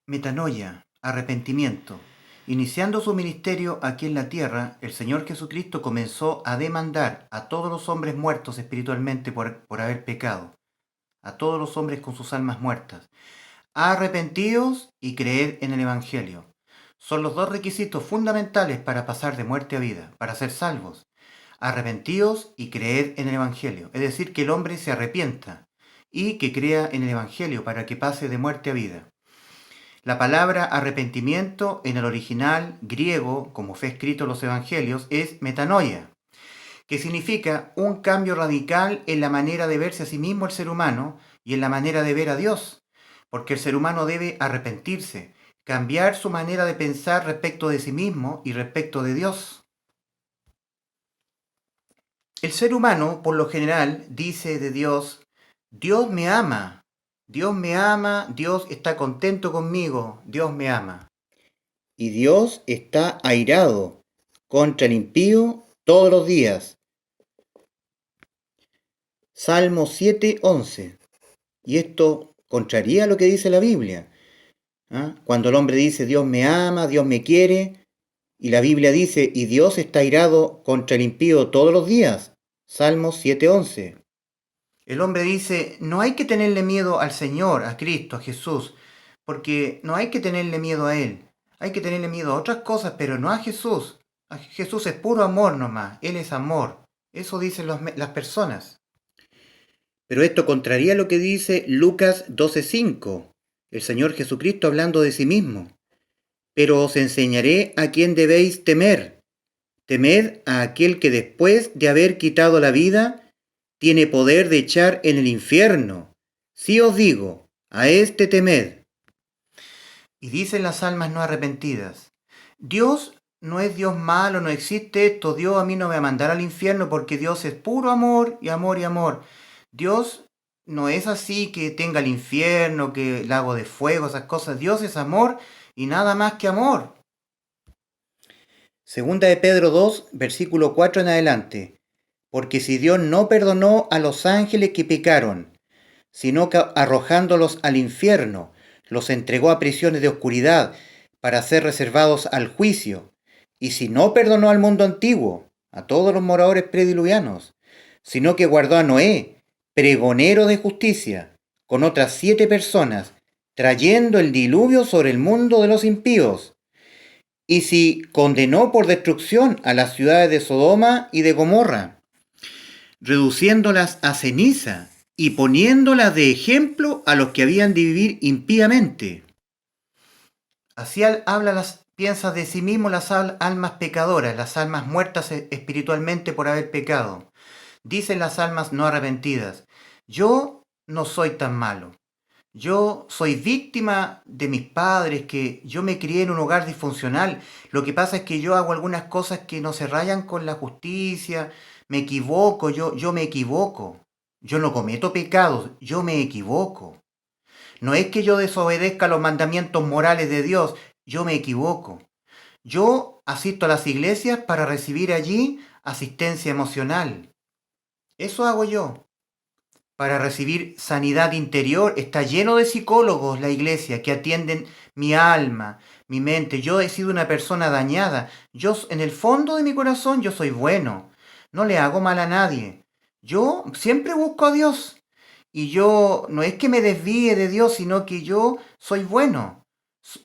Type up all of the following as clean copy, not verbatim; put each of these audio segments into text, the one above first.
Metanoia, arrepentimiento. Iniciando su ministerio aquí en la tierra, el Señor Jesucristo comenzó a demandar a todos los hombres muertos espiritualmente por haber pecado, a todos los hombres con sus almas muertas. Arrepentíos y creed en el Evangelio. Son los dos requisitos fundamentales para pasar de muerte a vida, para ser salvos. Arrepentíos y creed en el Evangelio, es decir, que el hombre se arrepienta y que crea en el Evangelio para que pase de muerte a vida. La palabra arrepentimiento en el original griego, como fue escrito en los evangelios, es metanoia, que significa un cambio radical en la manera de verse a sí mismo el ser humano y en la manera de ver a Dios, porque el ser humano debe arrepentirse, cambiar su manera de pensar respecto de sí mismo y respecto de Dios. El ser humano, por lo general, dice de Dios, Dios me ama, Dios está contento conmigo, Dios me ama. Y Dios está airado contra el impío todos los días. Salmo 7:11. Y esto contraría lo que dice la Biblia. Cuando el hombre dice Dios me ama, Dios me quiere, y la Biblia dice y Dios está airado contra el impío todos los días. Salmo 7:11. El hombre dice, no hay que tenerle miedo al Señor, a Cristo, a Jesús, porque no hay que tenerle miedo a Él. Hay que tenerle miedo a otras cosas, pero no a Jesús. Jesús es puro amor nomás, Él es amor. Eso dicen las personas. Pero esto contraría lo que dice Lucas 12:5, el Señor Jesucristo hablando de sí mismo. Pero os enseñaré a quién debéis temer. Temed a aquel que después de haber quitado la vida, tiene poder de echar en el infierno. Sí os digo, a este temed. Y dicen las almas no arrepentidas, Dios no es Dios malo, no existe esto, Dios a mí no me va a mandar al infierno porque Dios es puro amor y amor y amor. Dios no es así que tenga el infierno, que lago de fuego, esas cosas. Dios es amor y nada más que amor. Segunda de Pedro 2, versículo 4 en adelante. Porque si Dios no perdonó a los ángeles que pecaron, sino que arrojándolos al infierno, los entregó a prisiones de oscuridad para ser reservados al juicio, y si no perdonó al mundo antiguo, a todos los moradores prediluvianos, sino que guardó a Noé, pregonero de justicia, con otras 7 personas, trayendo el diluvio sobre el mundo de los impíos, y si condenó por destrucción a las ciudades de Sodoma y de Gomorra, reduciéndolas a ceniza y poniéndolas de ejemplo a los que habían de vivir impíamente. Así piensa de sí mismo las almas pecadoras, las almas muertas espiritualmente por haber pecado. Dicen las almas no arrepentidas, yo no soy tan malo. Yo soy víctima de mis padres, que yo me crié en un hogar disfuncional. Lo que pasa es que yo hago algunas cosas que no se rayan con la justicia, me equivoco, yo me equivoco. Yo no cometo pecados, yo me equivoco. No es que yo desobedezca los mandamientos morales de Dios, yo me equivoco. Yo asisto a las iglesias para recibir allí asistencia emocional. Eso hago yo. Para recibir sanidad interior. Está lleno de psicólogos la iglesia que atienden mi alma, mi mente. Yo he sido una persona dañada. Yo, en el fondo de mi corazón, yo soy bueno. No le hago mal a nadie. Yo siempre busco a Dios. Y yo no es que me desvíe de Dios, sino que yo soy bueno.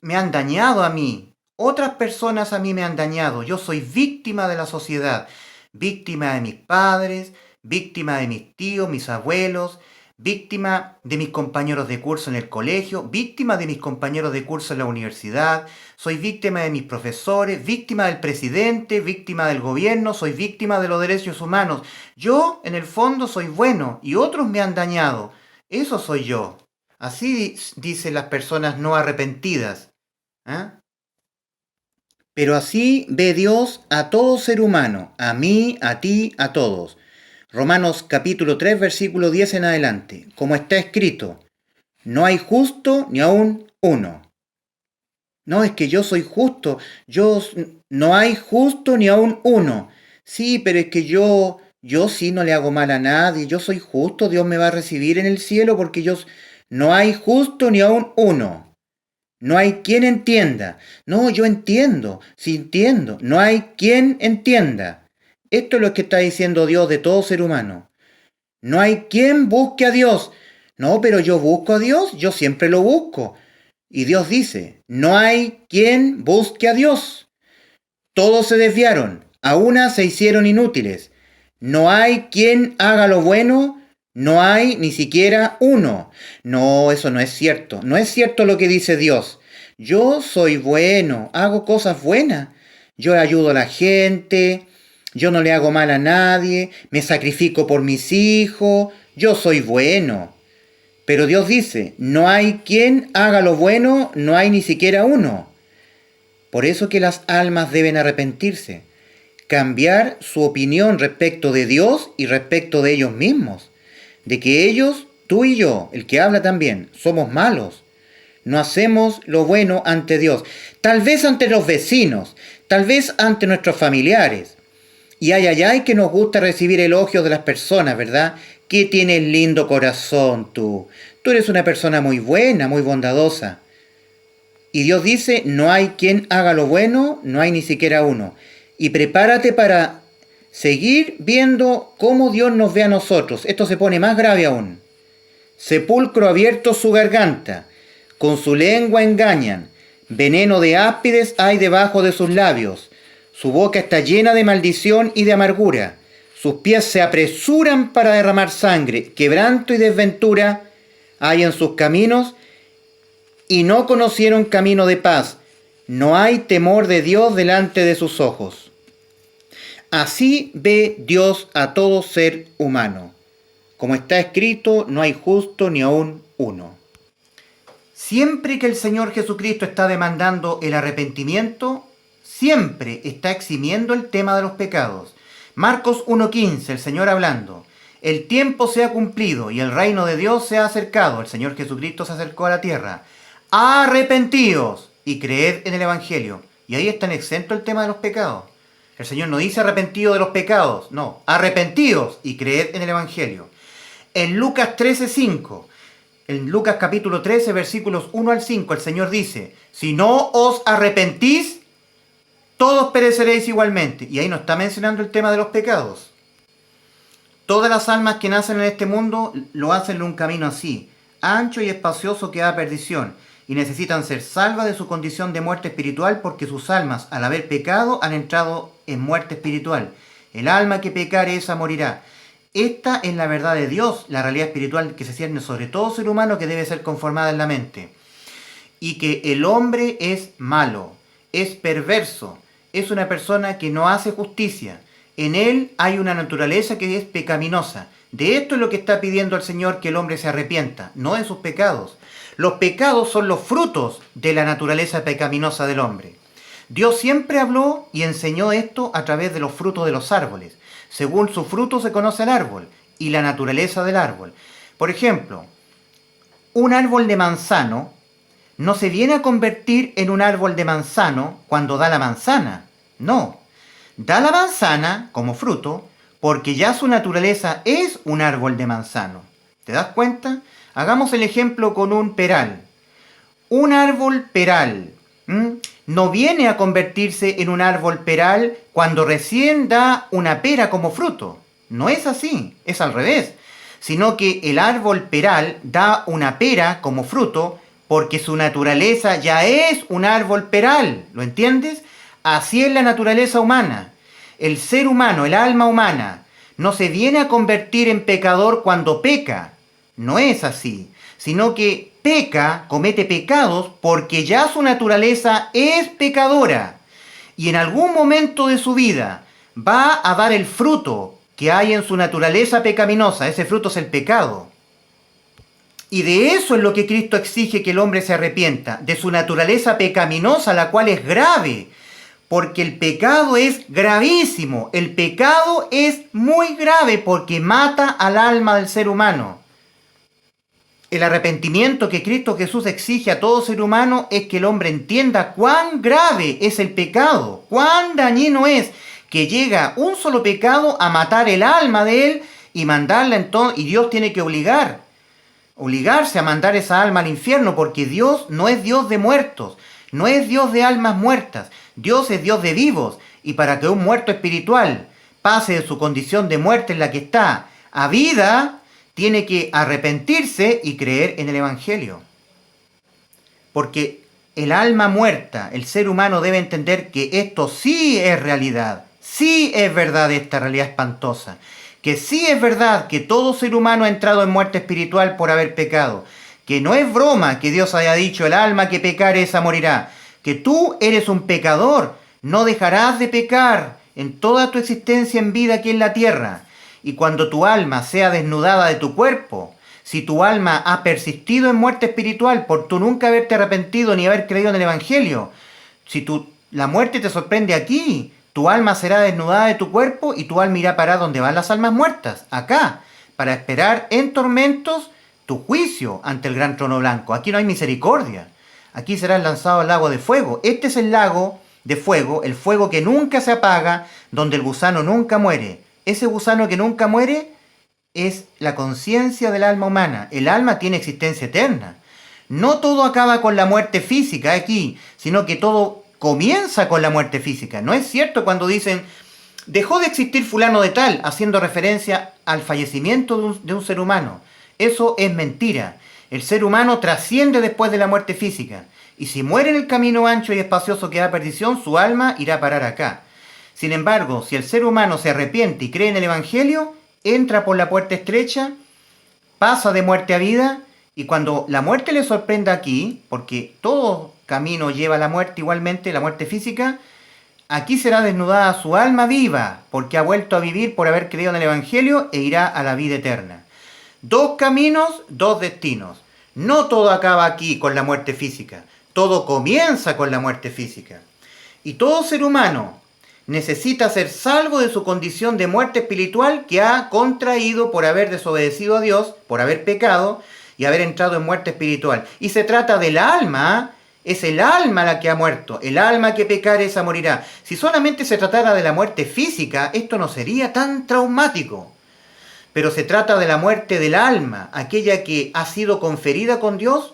Me han dañado a mí. Otras personas a mí me han dañado. Yo soy víctima de la sociedad. Víctima de mis padres, víctima de mis tíos, mis abuelos, víctima de mis compañeros de curso en el colegio, víctima de mis compañeros de curso en la universidad, soy víctima de mis profesores, víctima del presidente, víctima del gobierno, soy víctima de los derechos humanos. Yo, en el fondo, soy bueno y otros me han dañado. Eso soy yo. Así dicen las personas no arrepentidas. ¿Eh? Pero así ve Dios a todo ser humano, a mí, a ti, a todos. Romanos capítulo 3, versículo 10 en adelante, como está escrito, no hay justo ni aún uno. No, es que yo soy justo, no hay justo ni aún uno. Sí, pero es que yo sí no le hago mal a nadie, yo soy justo, Dios me va a recibir en el cielo porque no hay justo ni aún uno. No hay quien entienda. No, yo entiendo, sí entiendo. No hay quien entienda. Esto es lo que está diciendo Dios de todo ser humano. No hay quien busque a Dios. No, pero yo busco a Dios, yo siempre lo busco. Y Dios dice, no hay quien busque a Dios. Todos se desviaron, a una se hicieron inútiles. No hay quien haga lo bueno, no hay ni siquiera uno. No, eso no es cierto. No es cierto lo que dice Dios. Yo soy bueno, hago cosas buenas. Yo ayudo a la gente, yo no le hago mal a nadie, me sacrifico por mis hijos, yo soy bueno. Pero Dios dice, no hay quien haga lo bueno, no hay ni siquiera uno. Por eso que las almas deben arrepentirse, cambiar su opinión respecto de Dios y respecto de ellos mismos, de que ellos, tú y yo, el que habla también, somos malos. No hacemos lo bueno ante Dios, tal vez ante los vecinos, tal vez ante nuestros familiares. Y ay, que nos gusta recibir elogios de las personas, ¿verdad? Que tienes lindo corazón tú. Tú eres una persona muy buena, muy bondadosa. Y Dios dice, no hay quien haga lo bueno, no hay ni siquiera uno. Y prepárate para seguir viendo cómo Dios nos ve a nosotros. Esto se pone más grave aún. Sepulcro abierto su garganta, con su lengua engañan, veneno de áspides hay debajo de sus labios. Su boca está llena de maldición y de amargura. Sus pies se apresuran para derramar sangre. Quebranto y desventura hay en sus caminos y no conocieron camino de paz. No hay temor de Dios delante de sus ojos. Así ve Dios a todo ser humano. Como está escrito, no hay justo ni aún uno. Siempre que el Señor Jesucristo está demandando el arrepentimiento, siempre está eximiendo el tema de los pecados. Marcos 1:15, el Señor hablando. El tiempo se ha cumplido y el reino de Dios se ha acercado. El Señor Jesucristo se acercó a la tierra. Arrepentíos y creed en el Evangelio. Y ahí está en exento el tema de los pecados. El Señor no dice arrepentido de los pecados, no. Arrepentíos y creed en el Evangelio. En Lucas 13:5, en Lucas capítulo 13, versículos 1 al 5, el Señor dice, si no os arrepentís, todos pereceréis igualmente. Y ahí no está mencionando el tema de los pecados. Todas las almas que nacen en este mundo lo hacen en un camino así, ancho y espacioso que da a perdición, y necesitan ser salvas de su condición de muerte espiritual porque sus almas, al haber pecado, han entrado en muerte espiritual. El alma que pecare, esa morirá. Esta es la verdad de Dios, la realidad espiritual que se cierne sobre todo ser humano que debe ser conformada en la mente. Y que el hombre es malo, es perverso, es una persona que no hace justicia. En él hay una naturaleza que es pecaminosa. De esto es lo que está pidiendo el Señor, que el hombre se arrepienta, no de sus pecados. Los pecados son los frutos de la naturaleza pecaminosa del hombre. Dios siempre habló y enseñó esto a través de los frutos de los árboles. Según su fruto se conoce el árbol y la naturaleza del árbol. Por ejemplo, un árbol de manzano no se viene a convertir en un árbol de manzano cuando da la manzana. No, da la manzana como fruto porque ya su naturaleza es un árbol de manzano. ¿Te das cuenta? Hagamos el ejemplo con un peral. Un árbol peral no viene a convertirse en un árbol peral cuando recién da una pera como fruto. No es así, es al revés. Sino que el árbol peral da una pera como fruto porque su naturaleza ya es un árbol peral. ¿Lo entiendes? Así es la naturaleza humana. El ser humano, el alma humana, no se viene a convertir en pecador cuando peca. No es así, sino que peca, comete pecados, porque ya su naturaleza es pecadora. Y en algún momento de su vida va a dar el fruto que hay en su naturaleza pecaminosa. Ese fruto es el pecado. Y de eso es lo que Cristo exige que el hombre se arrepienta, de su naturaleza pecaminosa, la cual es grave. Porque el pecado es gravísimo. El pecado es muy grave porque mata al alma del ser humano. El arrepentimiento que Cristo Jesús exige a todo ser humano es que el hombre entienda cuán grave es el pecado, cuán dañino es, que llega un solo pecado a matar el alma de él y mandarla entonces, y Dios tiene que obligar. obligarse a mandar esa alma al infierno, porque Dios no es Dios de muertos, no es Dios de almas muertas, Dios es Dios de vivos, y para que un muerto espiritual pase de su condición de muerte en la que está a vida, tiene que arrepentirse y creer en el Evangelio. Porque el alma muerta, el ser humano debe entender que esto sí es realidad, sí es verdad esta realidad espantosa, que sí es verdad que todo ser humano ha entrado en muerte espiritual por haber pecado, que no es broma que Dios haya dicho el alma que pecare esa morirá, que tú eres un pecador, no dejarás de pecar en toda tu existencia en vida aquí en la tierra, y cuando tu alma sea desnudada de tu cuerpo, si tu alma ha persistido en muerte espiritual por tú nunca haberte arrepentido ni haber creído en el Evangelio, si la muerte te sorprende aquí, tu alma será desnudada de tu cuerpo y tu alma irá a parar donde van las almas muertas, acá, para esperar en tormentos tu juicio ante el gran trono blanco. Aquí no hay misericordia. Aquí serás lanzado al lago de fuego. Este es el lago de fuego, el fuego que nunca se apaga, donde el gusano nunca muere. Ese gusano que nunca muere es la conciencia del alma humana. El alma tiene existencia eterna. No todo acaba con la muerte física aquí, sino que todo comienza con la muerte física. No es cierto cuando dicen, dejó de existir fulano de tal, haciendo referencia al fallecimiento de un ser humano. Eso es mentira. El ser humano trasciende después de la muerte física. Y si muere en el camino ancho y espacioso que da perdición, su alma irá a parar acá. Sin embargo, si el ser humano se arrepiente y cree en el Evangelio, entra por la puerta estrecha, pasa de muerte a vida, y cuando la muerte le sorprenda aquí, porque todo camino lleva a la muerte igualmente, la muerte física, aquí será desnudada su alma viva, porque ha vuelto a vivir por haber creído en el Evangelio e irá a la vida eterna. Dos caminos, dos destinos. No todo acaba aquí con la muerte física, todo comienza con la muerte física. Y todo ser humano necesita ser salvo de su condición de muerte espiritual que ha contraído por haber desobedecido a Dios, por haber pecado y haber entrado en muerte espiritual. Y se trata del alma, es el alma la que ha muerto, el alma que pecare esa morirá. Si solamente se tratara de la muerte física, esto no sería tan traumático. Pero se trata de la muerte del alma, aquella que ha sido conferida con Dios,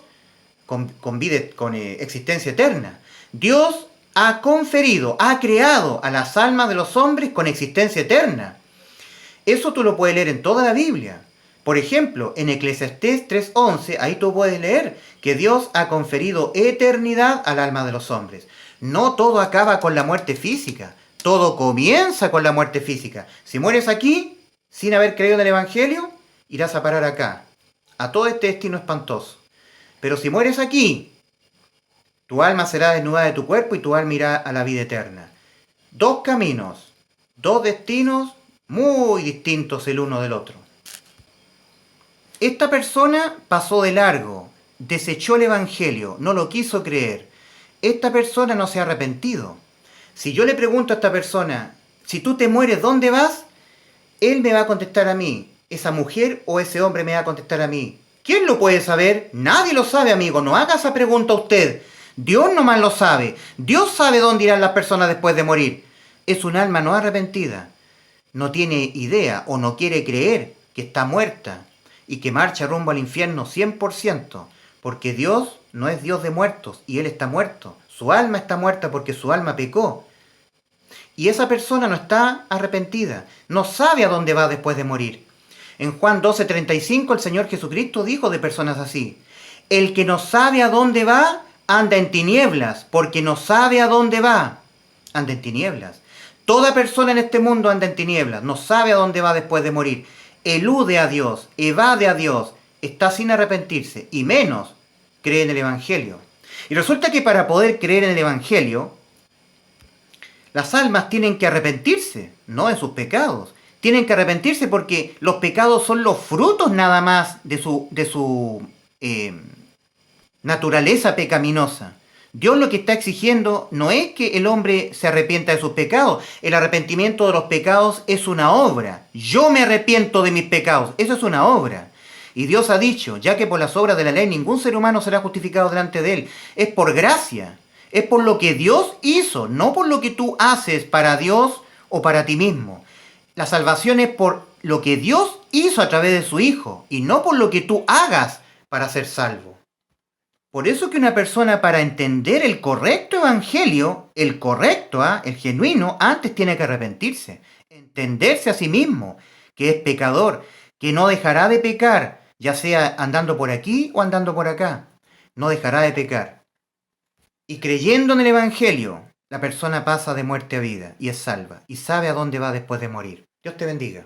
con vida, con existencia eterna. Dios ha conferido, ha creado a las almas de los hombres con existencia eterna. Eso tú lo puedes leer en toda la Biblia. Por ejemplo, en Eclesiastés 3:11, ahí tú puedes leer que Dios ha conferido eternidad al alma de los hombres. No todo acaba con la muerte física, todo comienza con la muerte física. Si mueres aquí, sin haber creído en el Evangelio, irás a parar acá, a todo este destino espantoso. Pero si mueres aquí, tu alma será desnudada de tu cuerpo y tu alma irá a la vida eterna. Dos caminos, dos destinos muy distintos el uno del otro. Esta persona pasó de largo, desechó el Evangelio, no lo quiso creer. Esta persona no se ha arrepentido. Si yo le pregunto a esta persona, si tú te mueres, ¿dónde vas? Él me va a contestar a mí. Esa mujer o ese hombre me va a contestar a mí. ¿Quién lo puede saber? Nadie lo sabe, amigo. No haga esa pregunta a usted. Dios nomás lo sabe. Dios sabe dónde irán las personas después de morir. Es un alma no arrepentida. No tiene idea o no quiere creer que está muerta y que marcha rumbo al infierno 100%. Porque Dios no es Dios de muertos y Él está muerto. Su alma está muerta porque su alma pecó. Y esa persona no está arrepentida, no sabe a dónde va después de morir. En Juan 12:35 el Señor Jesucristo dijo de personas así: el que no sabe a dónde va, anda en tinieblas, porque no sabe a dónde va. Anda en tinieblas. Toda persona en este mundo anda en tinieblas, no sabe a dónde va después de morir. Elude a Dios, evade a Dios, está sin arrepentirse, y menos cree en el Evangelio. Y resulta que para poder creer en el Evangelio, las almas tienen que arrepentirse, no de sus pecados. Tienen que arrepentirse porque los pecados son los frutos nada más de su naturaleza pecaminosa. Dios lo que está exigiendo no es que el hombre se arrepienta de sus pecados. El arrepentimiento de los pecados es una obra. Yo me arrepiento de mis pecados. Eso es una obra. Y Dios ha dicho, ya que por las obras de la ley ningún ser humano será justificado delante de Él. Es por gracia. Es por lo que Dios hizo, no por lo que tú haces para Dios o para ti mismo. La salvación es por lo que Dios hizo a través de su Hijo y no por lo que tú hagas para ser salvo. Por eso que una persona para entender el correcto evangelio, el correcto, el genuino, antes tiene que arrepentirse, entenderse a sí mismo, que es pecador, que no dejará de pecar, ya sea andando por aquí o andando por acá, no dejará de pecar. Y creyendo en el evangelio, la persona pasa de muerte a vida y es salva y sabe a dónde va después de morir. Dios te bendiga.